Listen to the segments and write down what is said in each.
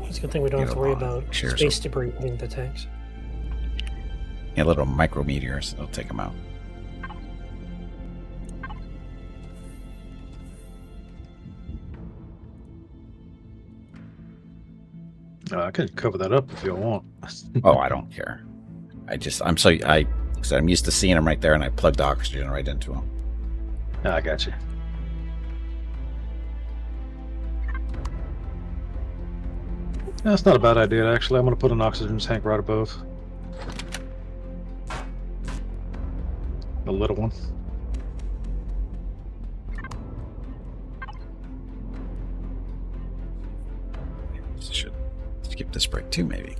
It's a good thing we don't Get have to a worry lot of about shares space of- debris hitting the tanks. Yeah, little micrometeors. They'll take them out. I can cover that up if you want. Oh, I don't care. So I'm used to seeing them right there, and I plugged oxygen right into them. I got you. That's not a bad idea, actually. I'm going to put an oxygen tank right above. A little one. Should skip this break too, maybe.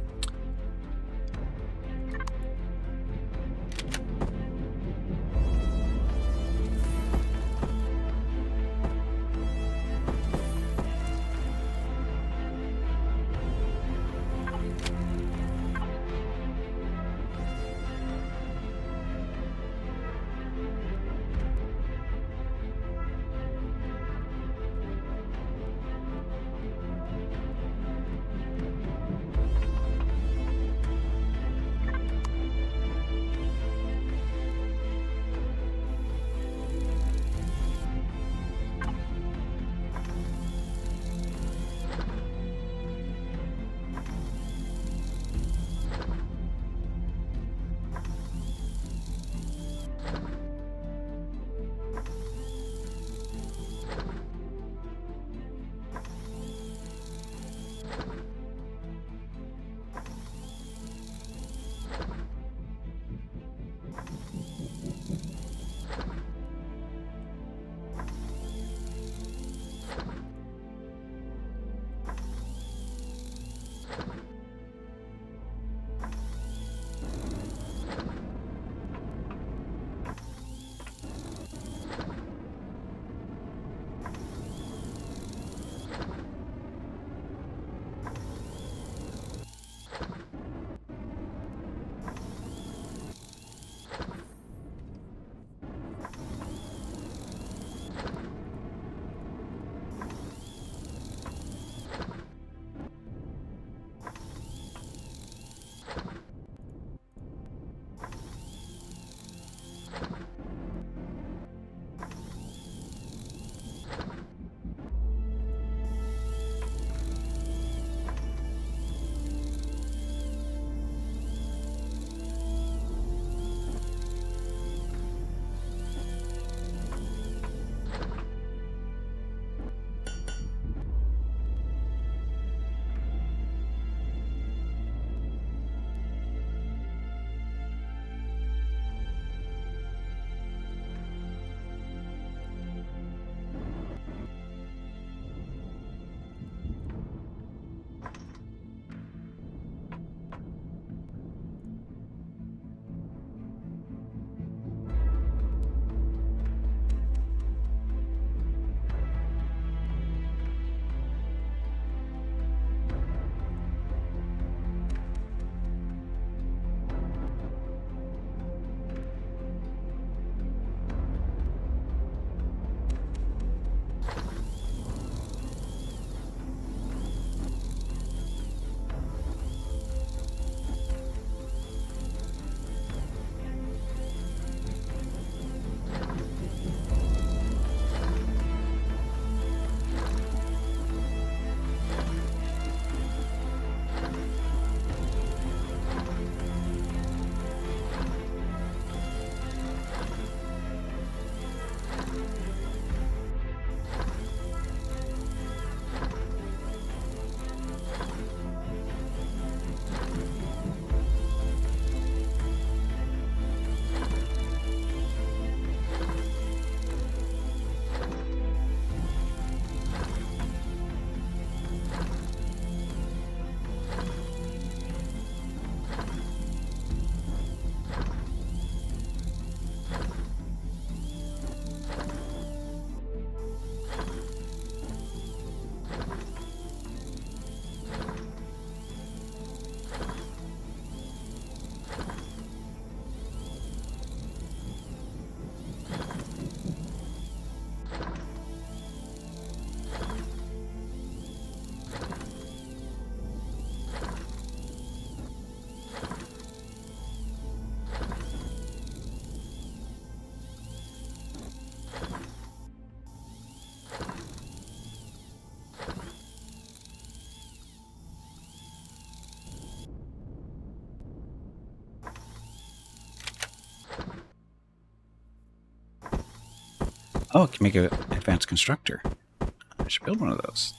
Oh, it can make an advanced constructor. I should build one of those.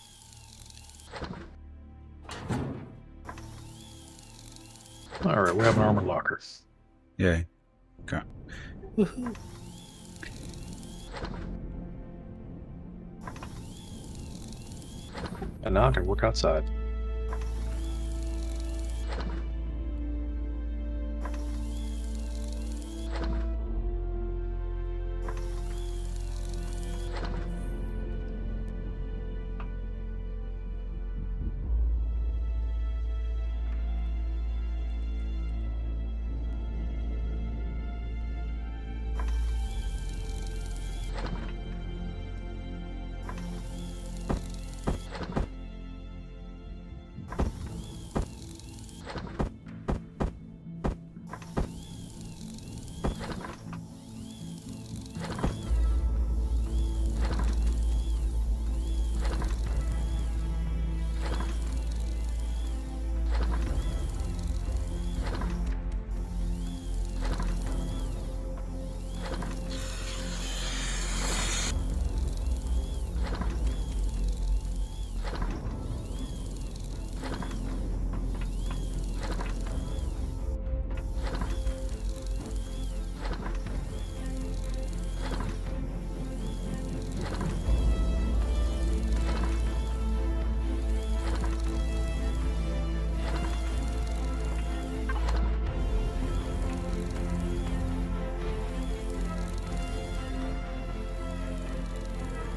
Alright, we have an armored locker. Yay. Okay. Woohoo. And now I can work outside.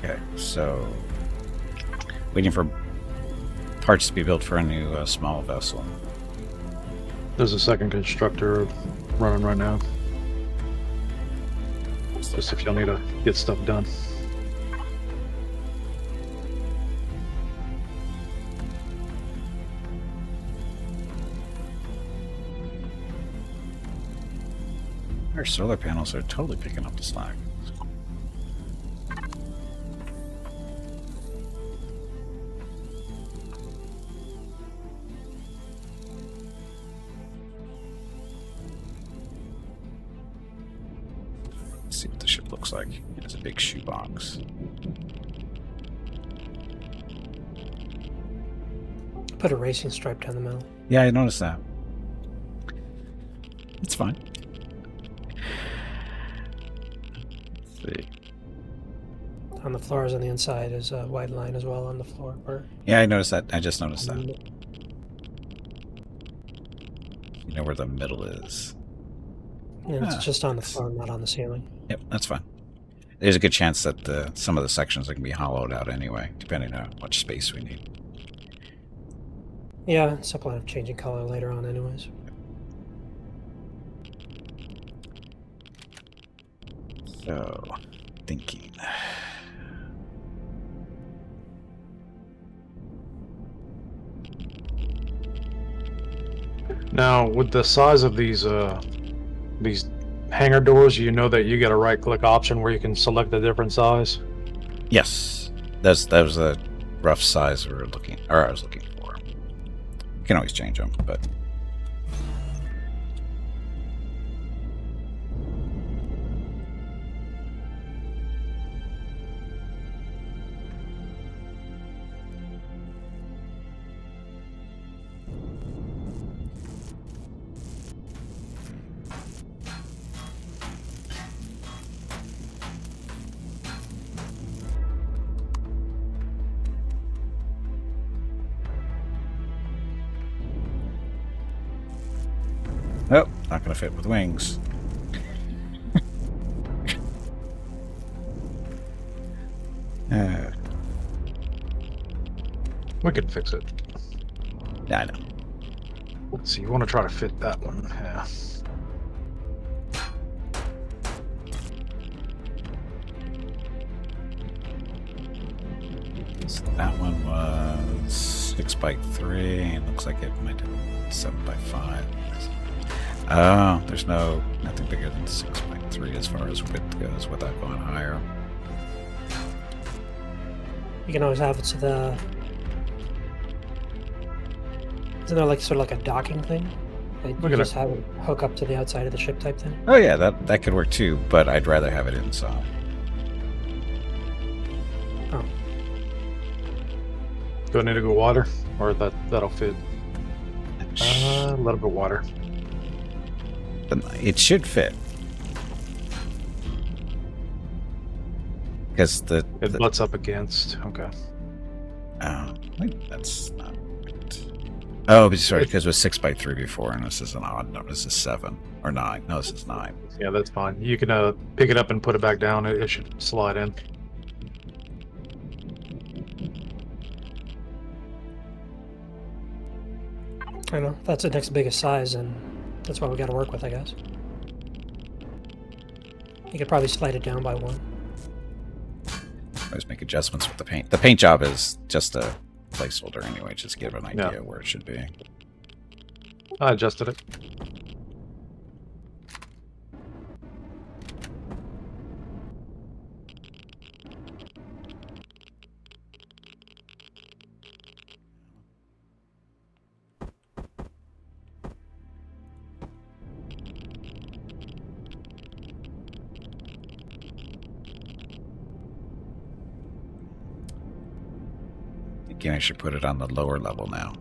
Okay, so waiting for parts to be built for a new small vessel. There's a second constructor running right now. Just if y'all need to get stuff done. Our solar panels are totally picking up the slack. Let's see what the ship looks like. It's a big shoebox. Put a racing stripe down the middle. Yeah, I noticed that. It's fine. Let's see. On the floors on the inside is a wide line as well on the floor. Yeah, I noticed that. I just noticed that. You know where the middle is. And it's just on the floor, not on the ceiling. Yep, that's fine. There's a good chance that some of the sections are going to be hollowed out anyway, depending on how much space we need. Yeah, it's a plan of changing color later on anyways. So, thinking. Now, with the size of these hangar doors, you know that you get a right-click option where you can select a different size. Yes, that was a rough size I was looking for. You can always change them, but nope, not going to fit with wings. We could fix it. Yeah, I know. Let's see, you want to try to fit that one. Yeah. So that one was 6x3, and looks like it might have 7x5. Oh, there's nothing bigger than 6x3 as far as width goes without going higher. You can always have it to the... Isn't there like sort of like a docking thing? Like you just have it hook up to the outside of the ship type thing? Oh yeah, that could work too, but I'd rather have it inside. Do I need to go water? Or that'll fit? A little bit of water. It should fit. Because It butts up against. Okay. Oh, wait, that's not right. Oh, but sorry, because it was 6x3 before, and this is an odd number. This is 7 or 9. No, this is 9. Yeah, that's fine. You can pick it up and put it back down. It should slide in. I don't know. That's the next biggest size, and that's what we got to work with, I guess. You could probably slide it down by 1. Always make adjustments with the paint. The paint job is just a placeholder anyway, just give an idea where it should be. I adjusted it. Again, I should put it on the lower level now.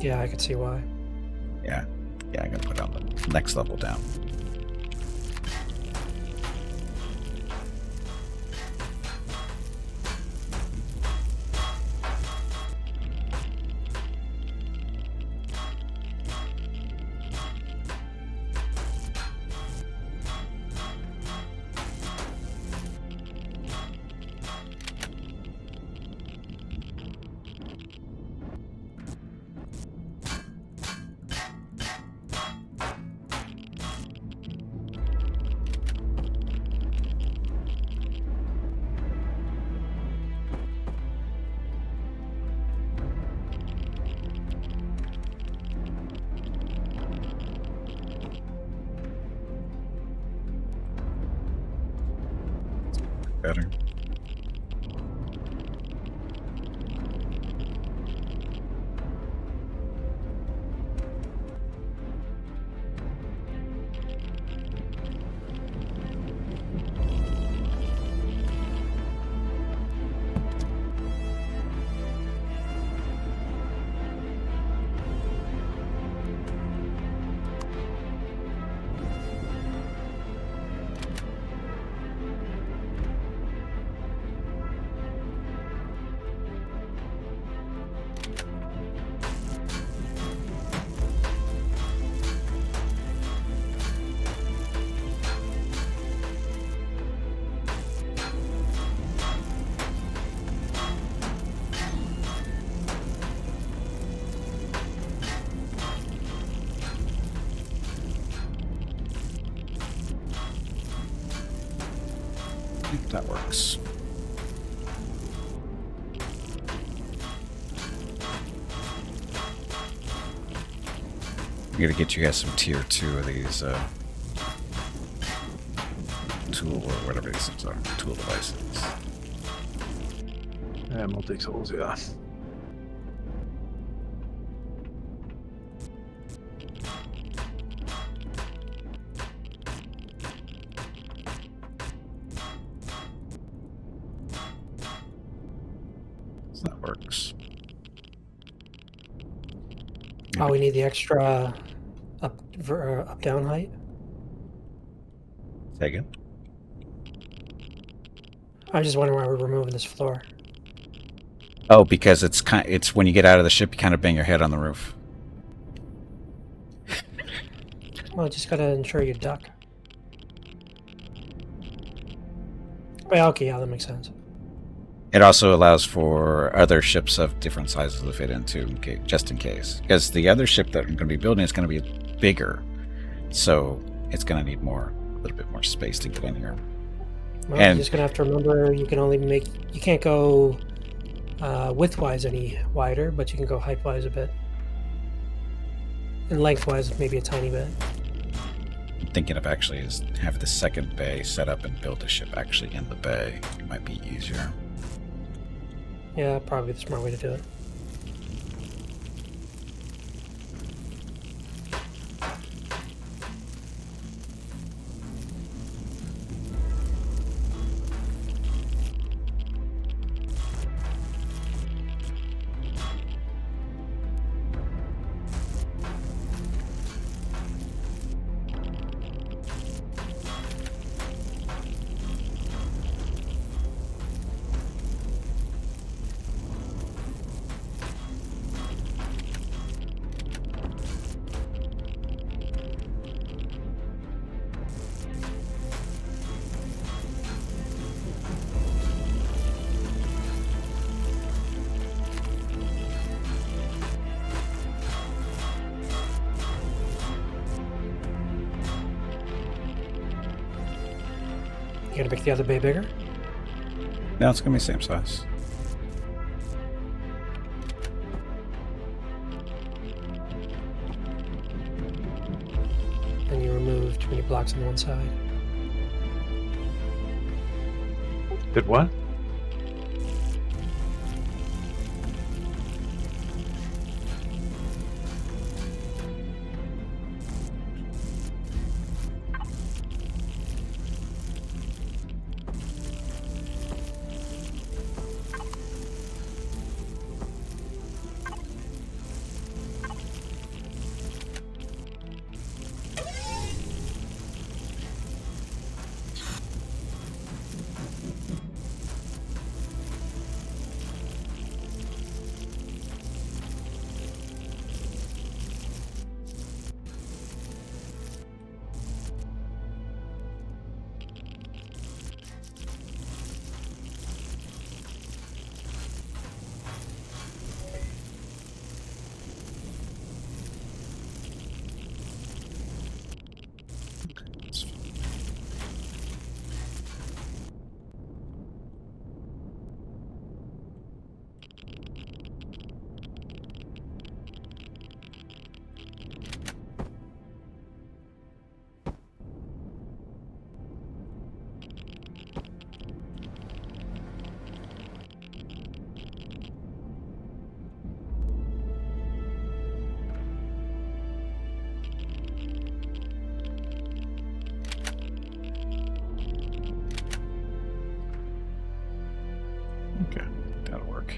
Yeah, I could see why. Yeah, I'm gonna put it on the next level down. Better. I think that works. I'm gonna get you guys some tier 2 of these tool or whatever these things are, tool devices. Yeah, multi-tools, yeah. So that works. Oh, we need the extra up down height. Say again? I just wondering why we're removing this floor. Oh, because it's when you get out of the ship, you kind of bang your head on the roof. Well, just gotta ensure you duck. Well, okay, yeah, that makes sense. It also allows for other ships of different sizes to fit into, just in case. Because the other ship that I'm going to be building is going to be bigger, so it's going to need a little bit more space to get in here. Well, you're just gonna have to remember you can't go widthwise any wider, but you can go height-wise a bit, and lengthwise maybe a tiny bit. I'm thinking of actually is have the second bay set up and build a ship actually in the bay. It might be easier. Yeah, probably the smart way to do it. gonna make the other bay bigger? No, it's gonna be the same size. And you remove too many blocks on one side. Did what? Okay, that'll work.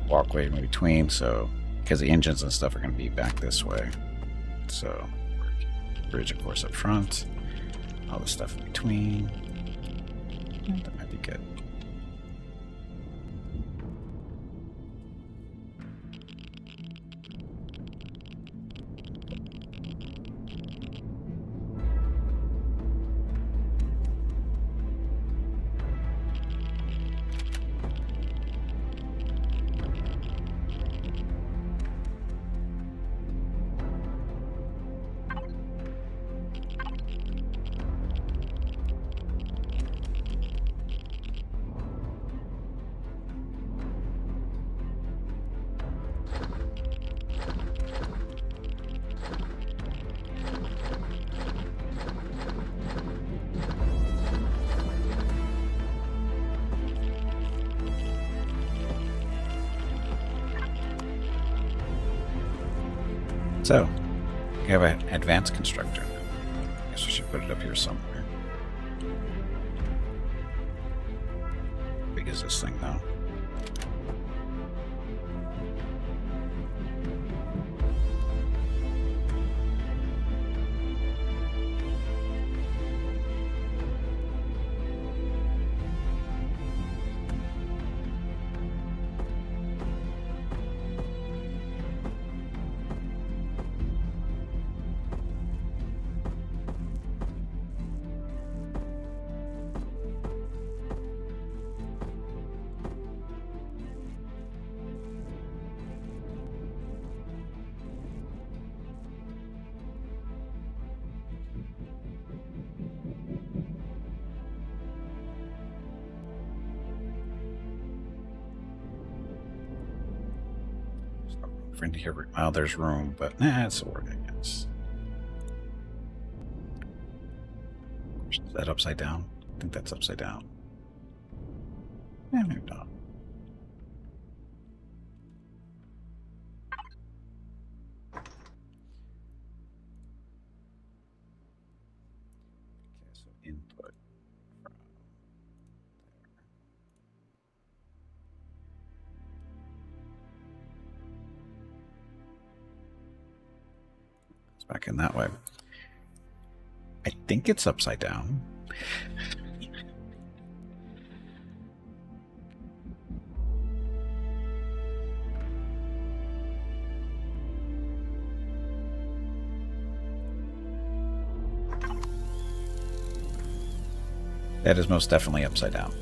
Walkway in between, so because the engines and stuff are going to be back this way. So, bridge, of course, up front. All the stuff in between. That might be good. So, we have an advanced constructor. I guess we should put it up here somewhere. How big is this thing now? For here, well, there's room, but nah, it's a work, I guess. Is that upside down? I think that's upside down. Yeah, maybe not. Okay, so input from there. It's back in that way. I think it's upside down. That is most definitely upside down.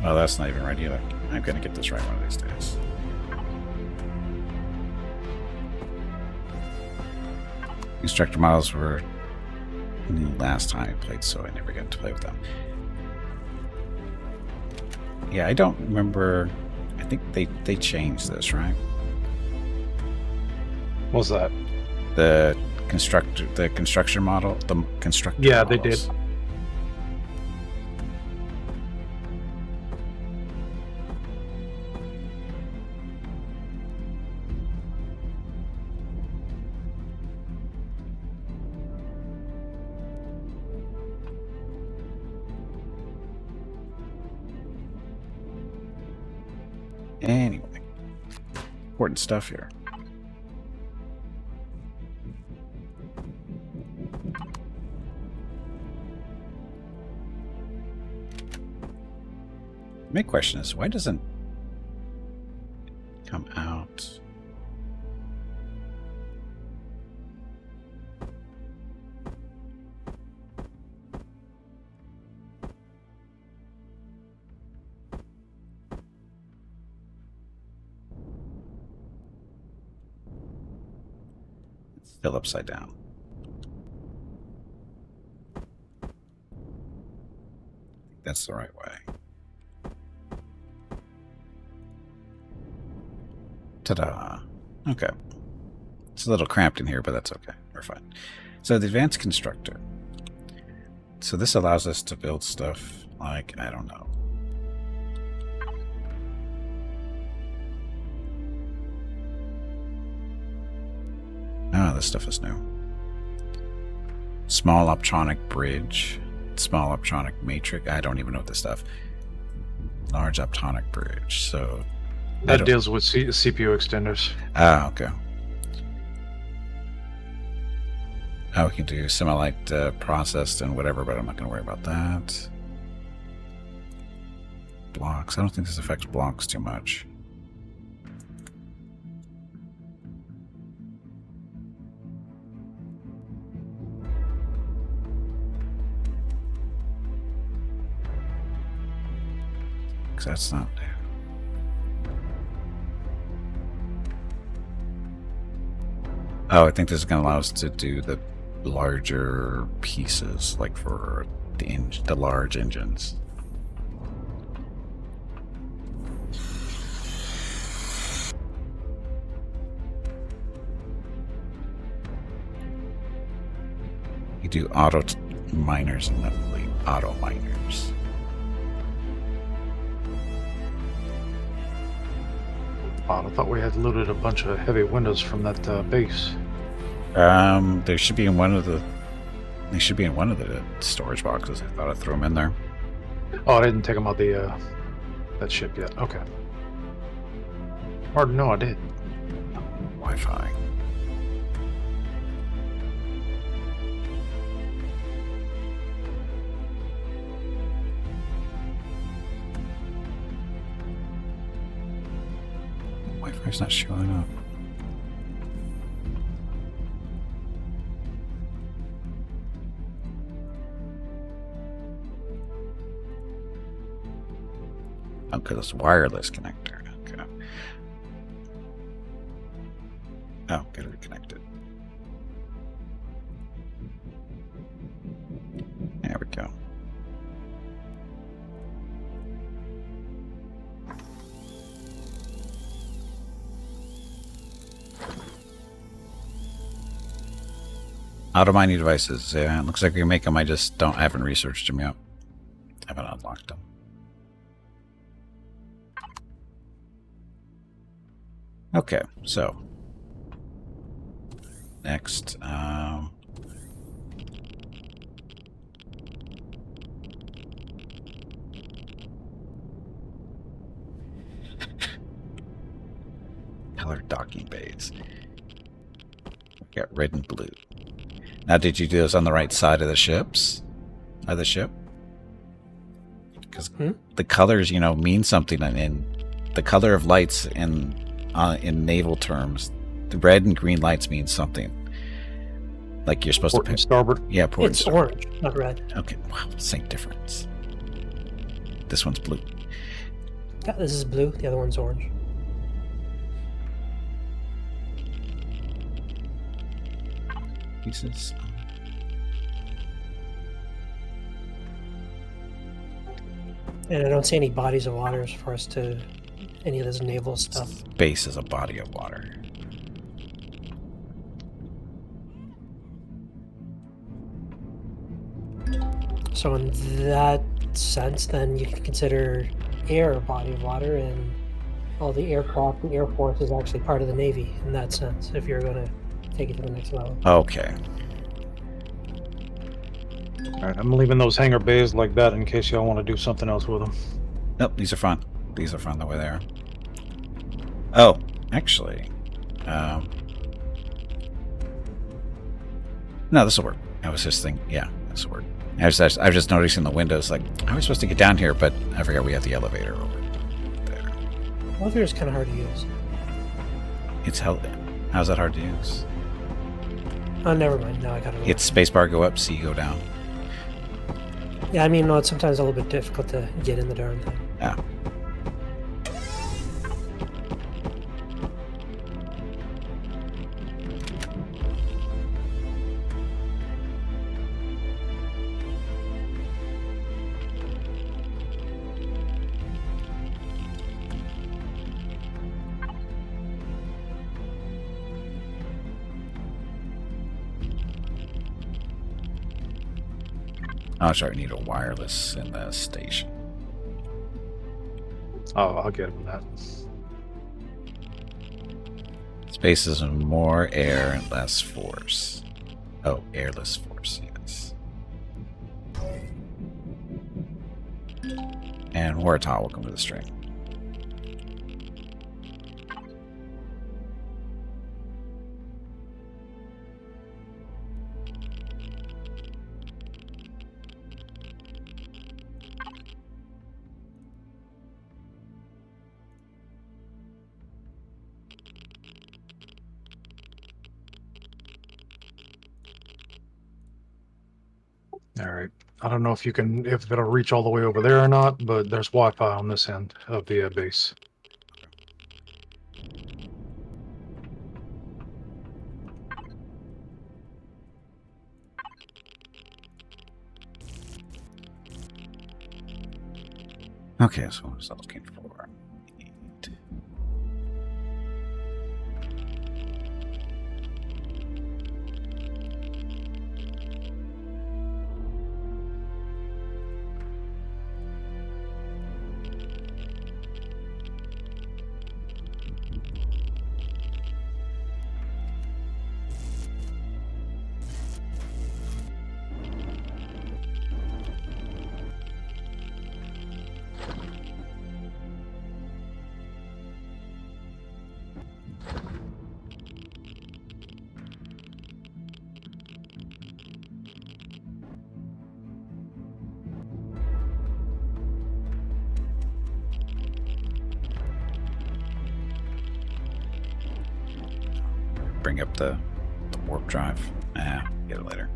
Well, that's not even right either. I'm going to get this right one of these days. Constructor models were last time I played, so I never got to play with them. Yeah, I don't remember. I think they changed this, right? What's that? The construction model, the constructor. Yeah, models. they did. Anyway, important stuff here. My question is, why doesn't it come out? It's still upside down. That's the right way. Ta-da. Okay. It's a little cramped in here, but that's okay. We're fine. So the advanced constructor. So this allows us to build stuff like, I don't know. Oh, this stuff is new. Small optronic bridge. Small optronic matrix. I don't even know this stuff. Large optronic bridge. So that deals with CPU extenders. Ah, okay. Oh, we can do semi-light processed and whatever, but I'm not going to worry about that. Blocks. I don't think this affects blocks too much. Because that's not there. Oh, I think this is going to allow us to do the larger pieces, like for the large engines. You do auto miners and then auto miners. I thought we had looted a bunch of heavy windows from that base. They should be in one of the. They should be in one of the storage boxes. I thought I threw them in there. Oh, I didn't take them out that ship yet. Okay. Or no, I did. Wi-Fi. Wi-Fi's not showing up. Oh, because it's wireless connector. Okay. Oh, get it reconnected. There we go. Auto mining devices. Yeah, it looks like we can make them. I just haven't researched them yet. I haven't unlocked them. Okay, so next, color docking bays. We got red and blue. Now, did you do those on the right side of the ships? Of the ship? Because the colors, mean something, and the color of lights in naval terms, the red and green lights mean something. Like you're supposed port to pick. Starboard. Yeah, port It's and starboard. orange, not red. Okay, wow, same difference. this one's blue. Yeah, this is blue. The other one's orange. Pieces. And I don't see any bodies of waters for us to any of this naval stuff. Space is a body of water. So in that sense, then you can consider air a body of water, and all the aircraft, the Air Force is actually part of the Navy in that sense, if you're going to take it to the next level. Okay. Alright, I'm leaving those hangar bays like that in case y'all want to do something else with them. Nope, these are fine. These are fine the way they are. Oh, actually. No, this will work. I was just thinking, yeah, this will work. I was just noticing the windows, like, I was supposed to get down here, but I forgot we have the elevator over there. Elevator is kind of hard to use. It's held. How's that hard to use? Oh, never mind. Now I got it. Hit spacebar, go up, C, go down. Yeah, I mean, no, it's sometimes a little bit difficult to get in the darn thing. Yeah. Oh, sorry, I need a wireless in the station. Oh, I'll get him that. Space is more air and less force. Oh, airless force, yes. And Waratah, welcome to the stream. Alright. I don't know if you can, if it'll reach all the way over there or not, but there's Wi-Fi on this end of the base. Okay, so what was I looking for? Bring up the warp drive. Get it later.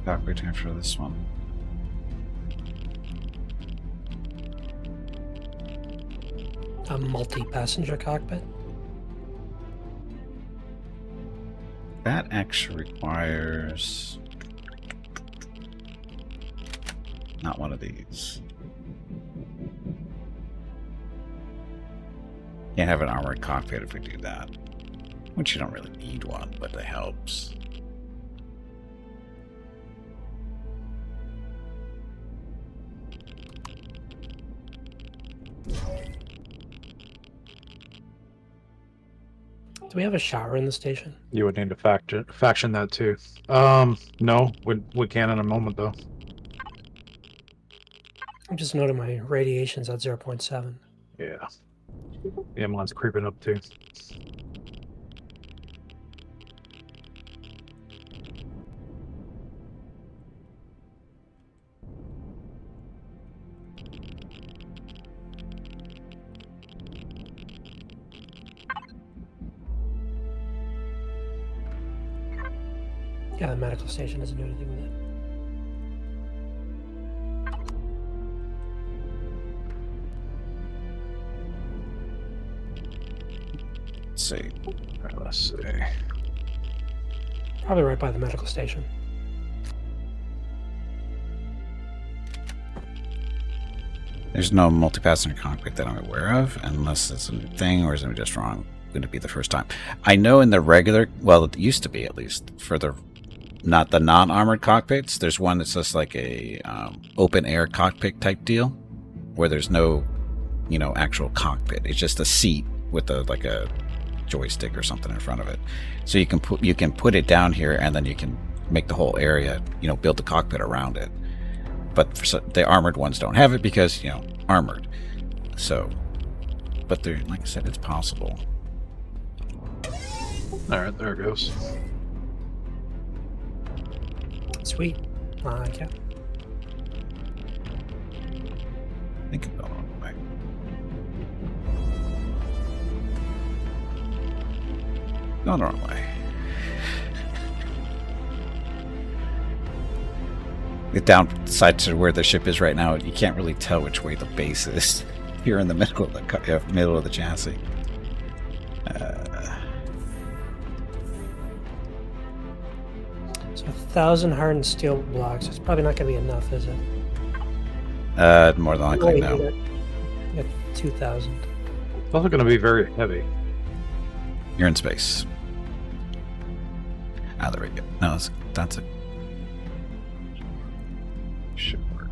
Cockpit after this one. A multi-passenger cockpit. That actually requires not one of these. Can't have an armored cockpit if we do that. Which you don't really need one, but it helps. Do we have a shower in the station? You would need to faction that too. No, we can in a moment though. I'm just noting my radiation's at 0.7. Yeah. Yeah, mine's creeping up too. Yeah, the medical station doesn't do anything with it. Let's see. All right, let's see. Probably right by the medical station. There's no multi-passenger cockpit that I'm aware of, unless it's a new thing or is it just wrong. Going to be the first time. I know in the regular, well, it used to be at least for the not the non-armored cockpits. There's one that's just like a open air cockpit type deal, where there's no, actual cockpit. It's just a seat with like a joystick or something in front of it. So you can put it down here, and then you can make the whole area, build the cockpit around it. But the armored ones don't have it because armored. So, but they're, like I said, it's possible. All right, there it goes. Sweet. Yeah. I think it's the wrong way. Going the wrong way. The downside to where the ship is right now, you can't really tell which way the base is. You're in the middle of the chassis. So 1,000 hardened steel blocks. It's probably not going to be enough, is it? More than likely, no. Yeah, 2,000. It's also going to be very heavy. You're in space. Ah, there we go. No, that's a... Should work.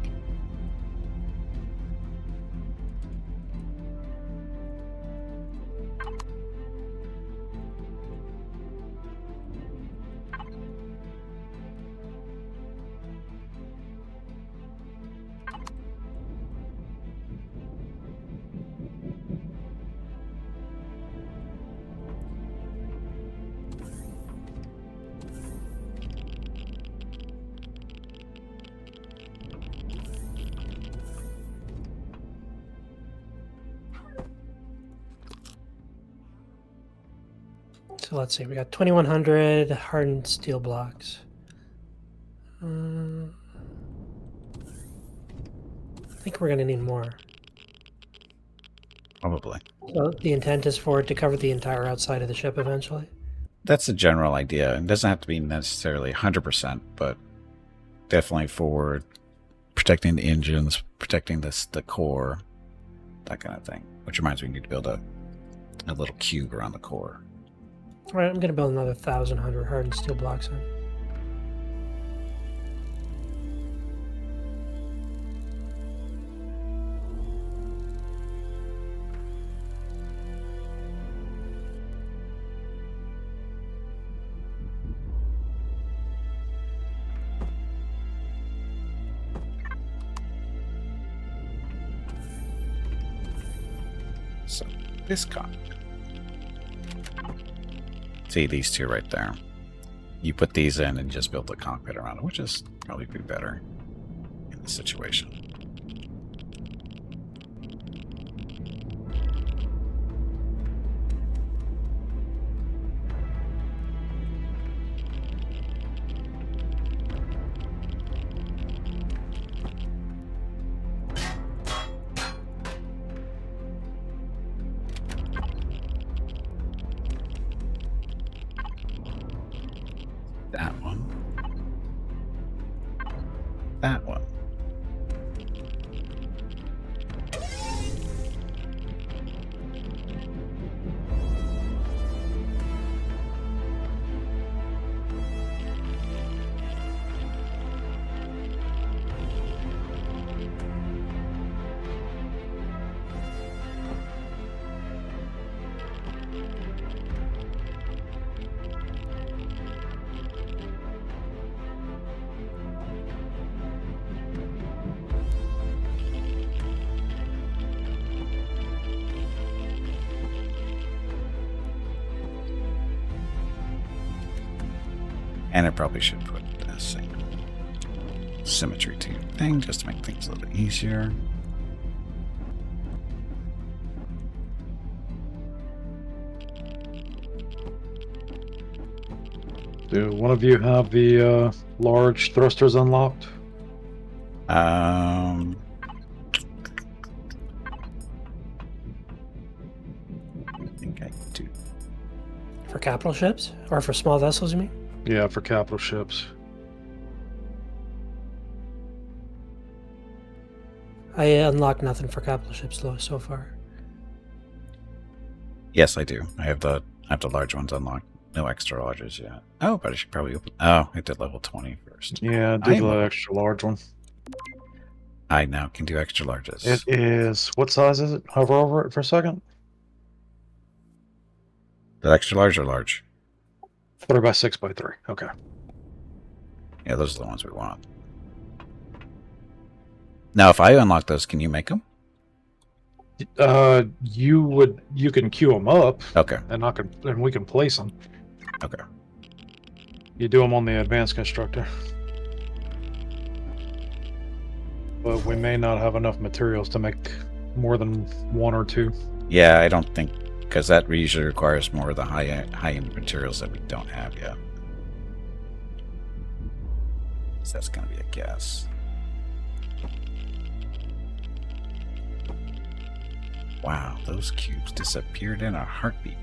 So let's see, we got 2,100 hardened steel blocks. I think we're going to need more. Probably. So the intent is for it to cover the entire outside of the ship eventually? That's the general idea. It doesn't have to be necessarily 100%, but definitely for protecting the engines, protecting the core, that kind of thing. Which reminds me, we need to build a little cube around the core. All right, I'm going to build another 1,000 hardened steel blocks in. So this cockpit. See these two right there. You put these in and just build the cockpit around it, which is probably be better in this situation. That one. And I probably should put a single symmetry to thing just to make things a little bit easier. Do one of you have the large thrusters unlocked? I think I do. For capital ships? Or for small vessels, you mean? Yeah, for capital ships. I unlocked nothing for capital ships so far. Yes, I do. I have the large ones unlocked. No extra larges yet. Oh, but I should probably open. Oh, I did level 20 first. Yeah, do the extra large one. I now can do extra larges. It is. What size is it? Hover over it for a second. The extra large or large? 3 by 6 by 3. Okay. Yeah, those are the ones we want. Now, if I unlock those, can you make them? You can queue them up. Okay. And we can place them. Okay. You do them on the advanced constructor. But we may not have enough materials to make more than 1 or 2. Yeah, I don't think, because that usually requires more of the high-end materials that we don't have yet. So that's going to be a guess. Wow, those cubes disappeared in a heartbeat.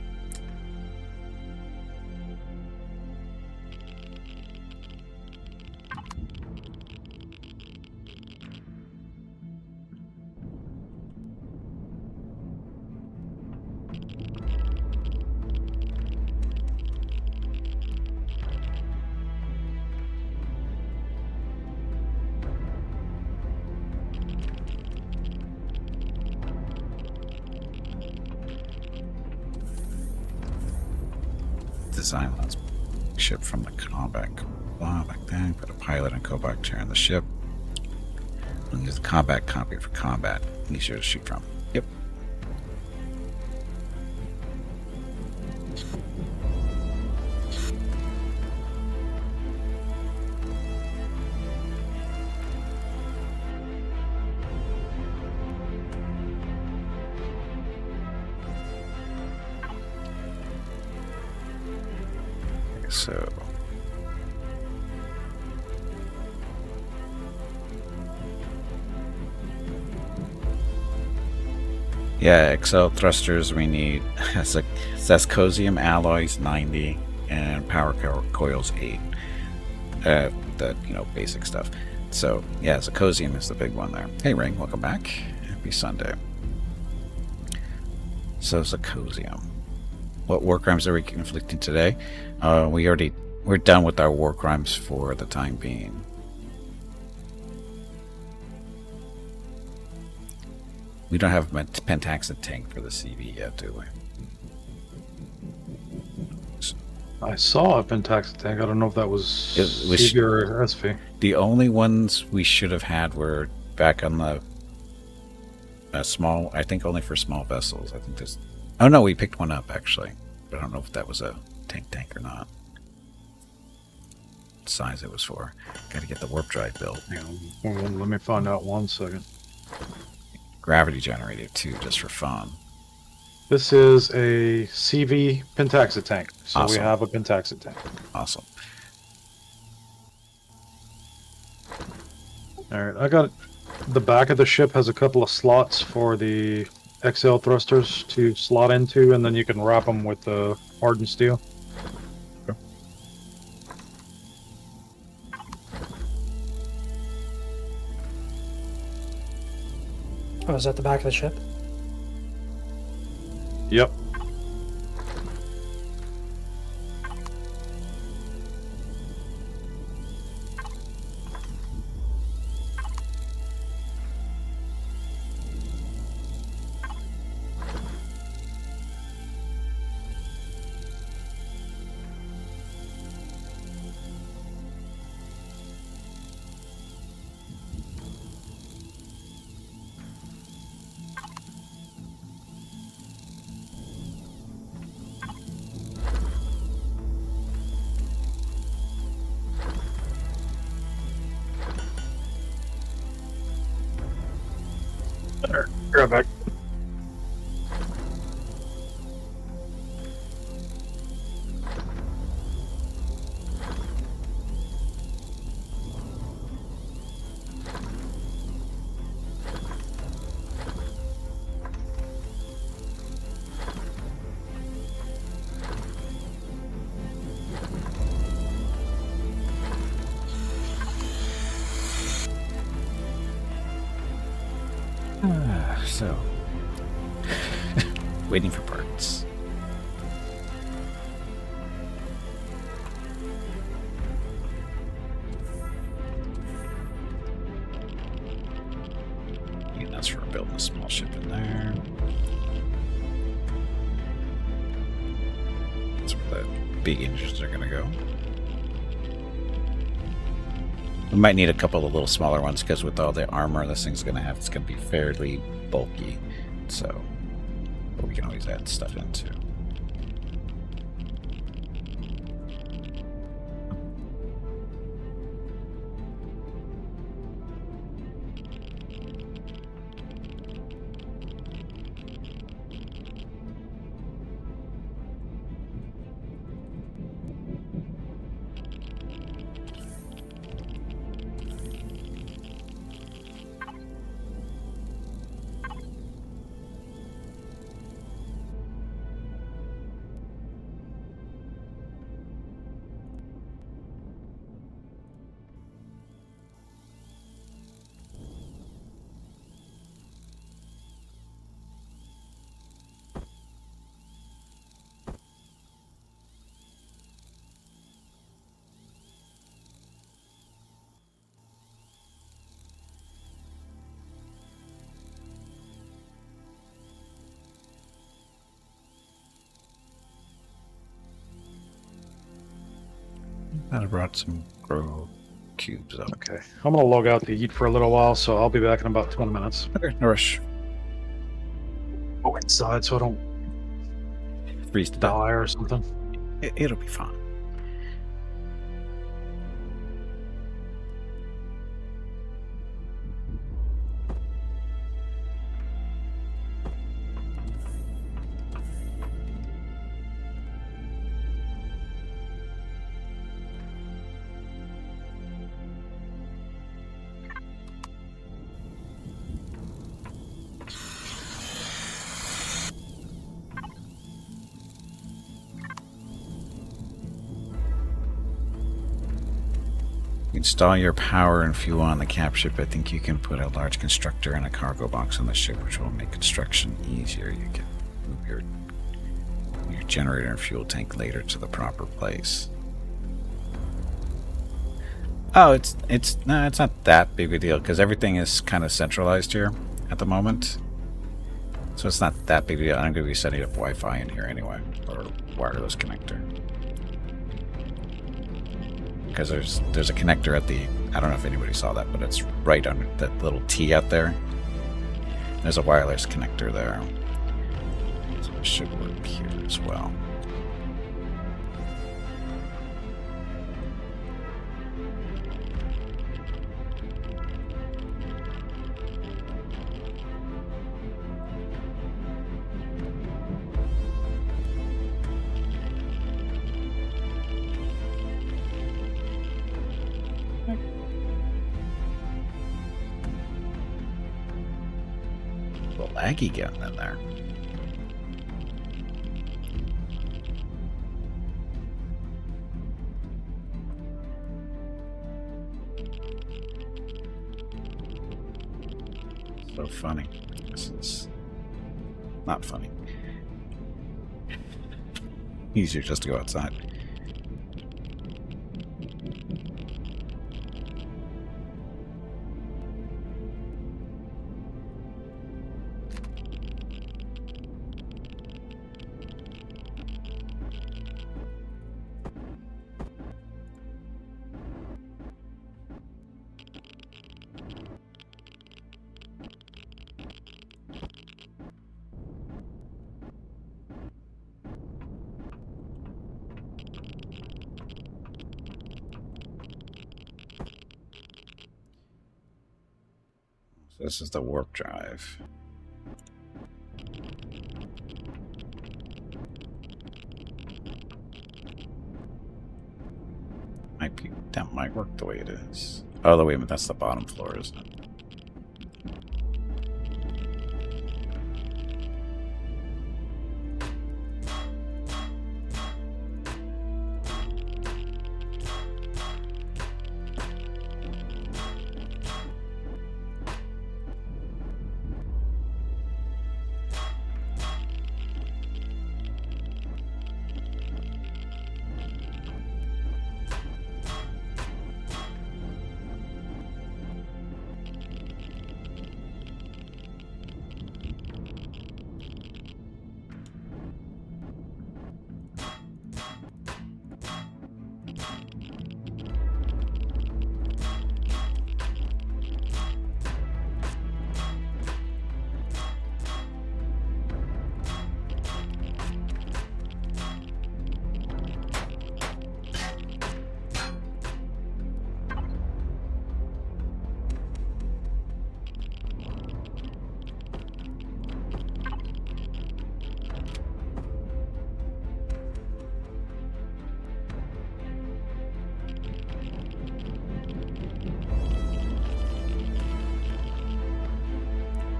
Design lens ship from the combat blah like that. Put a pilot and co-pilot chair in the ship. And use the combat cockpit for combat. Easier to shoot from. Yep. So yeah, XL thrusters we need Zascosium alloys 90 and power coils 8. The basic stuff. So yeah, Zascosium is the big one there. Hey Ring, welcome back. Happy Sunday. So Zascosium. What war crimes are we inflicting today? We're done with our war crimes for the time being. We don't have a pentaxid tank for the CV yet, do we? I saw a pentaxid tank. I don't know if that was CV or SV. The only ones we should have had were back on the small. I think only for small vessels. I think there's. Oh no, we picked one up actually, but I don't know if that was a tank or not. What size it was for. Got to get the warp drive built. Yeah, well, let me find out 1 second. Gravity generator too, just for fun. This is a CV pentaxid tank, so awesome. We have a pentaxid tank. Awesome. All right, I got the back of the ship has a couple of slots for the XL thrusters to slot into, and then you can wrap them with the hardened steel. Okay. Oh, is that the back of the ship? Yep. There, grab back. So, waiting for parts. And that's for building a small ship in there. That's where the big engines are going to go. We might need a couple of little smaller ones because with all the armor this thing's going to have, it's going to be fairly bulky. So, but we can always add stuff into. I brought some grow cubes up. Okay, I'm gonna log out to eat for a little while, so I'll be back in about 20 minutes. Okay, no rush. Go inside so I don't Freeze to die or something. It'll be fine. Install your power and fuel on the cap ship. I think you can put a large constructor and a cargo box on the ship, which will make construction easier. You can move your generator and fuel tank later to the proper place. Oh, it's not that big a deal because everything is kind of centralized here at the moment. So it's not that big a deal. I'm going to be setting up Wi-Fi in here anyway, or wireless connector. Because there's a connector at the, I don't know if anybody saw that, but it's right under that little T out there. There's a wireless connector there. So it should work here as well. Laggy getting in there. So funny. This is not funny. Easier just to go outside. This is the warp drive. That might work the way it is. Oh, wait a minute, that's the bottom floor, isn't it?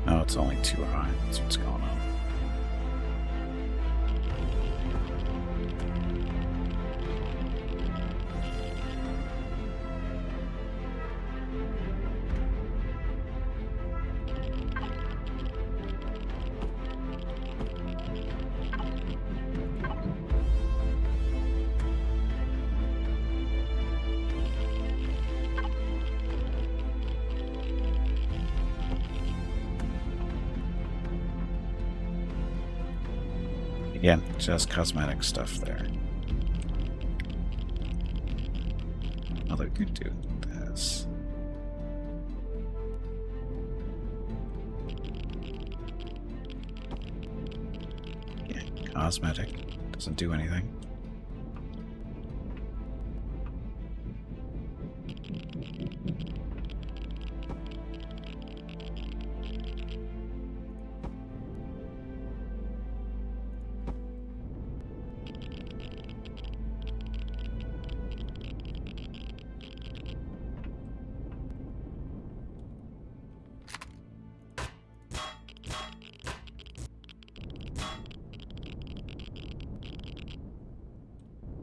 No, it's only too high. That's what's going on. Again, just cosmetic stuff there. Although we could do this. Yeah, cosmetic. Doesn't do anything.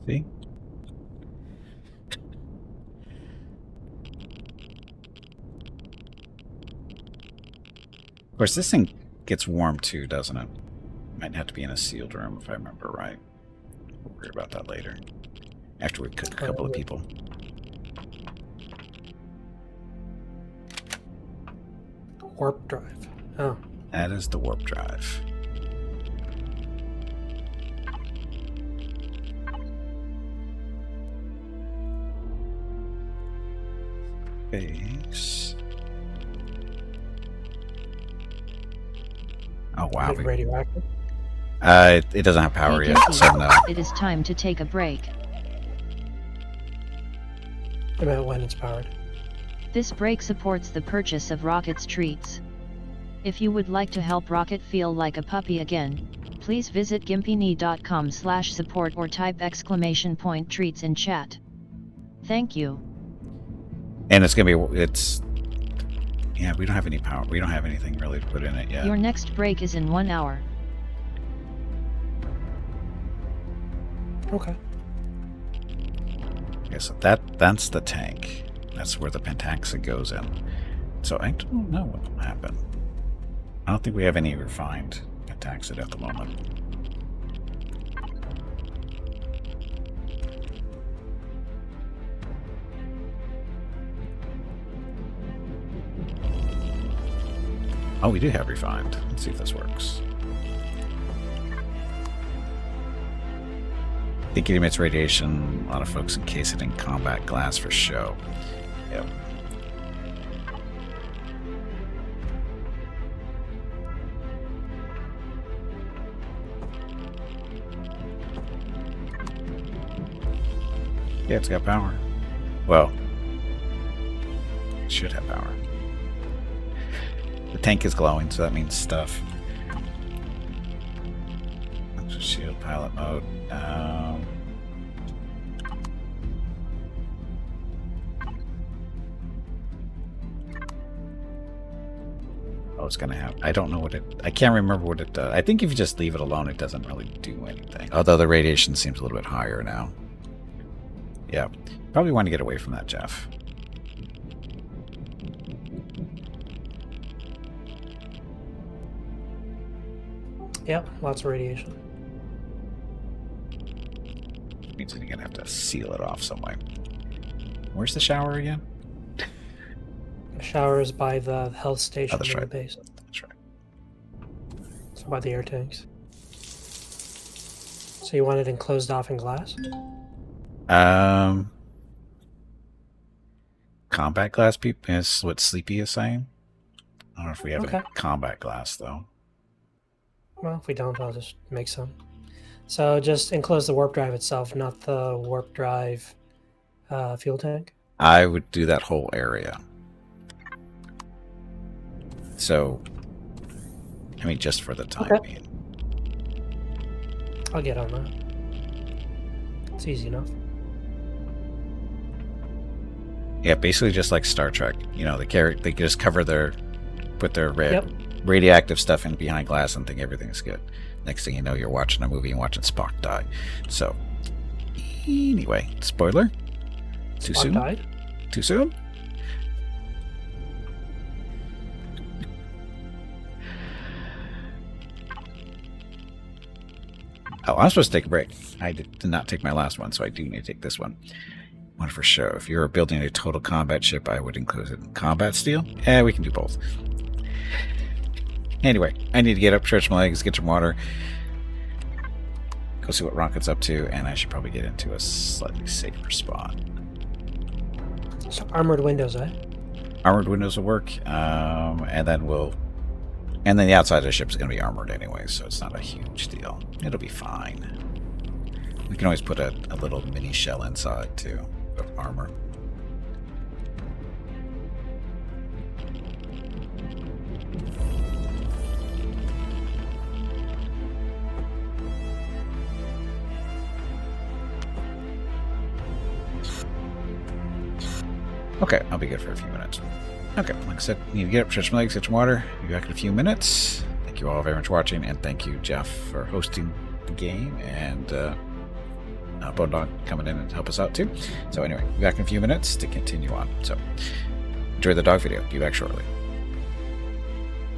See? Of course, this thing gets warm too, doesn't it? Might have to be in a sealed room if I remember right. We'll worry about that later. After we cook a couple of people. Warp drive. Oh. That is the warp drive. Base. Oh wow. Is it radioactive? It doesn't have power yet, so no. It is time to take a break. About when it's powered. This break supports the purchase of Rocket's treats. If you would like to help Rocket feel like a puppy again, please visit gimpyknee.com/support or type !treats in chat. Thank you. And it's gonna be, yeah, we don't have any power. We don't have anything really to put in it yet. Your next break is in 1 hour. Okay. Okay, so that's the tank. That's where the pentaxa goes in. So I don't know what will happen. I don't think we have any refined pentaxa at the moment. Oh, we do have refined. Let's see if this works. I think it emits radiation. A lot of folks encase it in combat glass for show. Yep. Yeah, it's got power. Well, it should have power. The tank is glowing, so that means stuff. Shield pilot mode. Oh, it's gonna have. I don't know what it. I can't remember what it does. I think if you just leave it alone, it doesn't really do anything. Although the radiation seems a little bit higher now. Yeah, probably want to get away from that, Jeff. Yep, lots of radiation. Means you're gonna have to seal it off some way. Where's the shower again? The shower is by the health station Oh, that's in right. the base. That's right. So by the air tanks. So you want it enclosed off in glass? Combat glass is what Sleepy is saying. I don't know if we have Okay. any combat glass though. Well, if we don't, I'll just make some. So just enclose the warp drive itself, not the warp drive fuel tank. I would do that whole area. So, I mean, just for the time being. I'll get on that. It's easy enough. Yeah, basically just like Star Trek. You know, they just cover put their Yep. radioactive stuff in behind glass and think everything's good. Next thing you know, you're watching a movie and watching Spock die. So, anyway, spoiler. Too Spock soon? died? Too soon? Oh, I'm supposed to take a break. I did not take my last one, so I do need to take this one. One for sure. If you're building a total combat ship, I would include it in combat steel. Yeah, we can do both. Anyway, I need to get up, stretch my legs, get some water, go see what Rocket's up to, and I should probably get into a slightly safer spot. So armored windows, eh? Armored windows will work, and then the outside of the ship is going to be armored anyway, so it's not a huge deal. It'll be fine. We can always put a little mini shell inside too of armor. Okay, I'll be good for a few minutes. Okay, like I said, need to get up, stretch my legs, get some water. Be back in a few minutes. Thank you all very much for watching, and thank you, Jeff, for hosting the game, and Bone Dog coming in and help us out too. So anyway, be back in a few minutes to continue on. So enjoy the dog video. Be back shortly.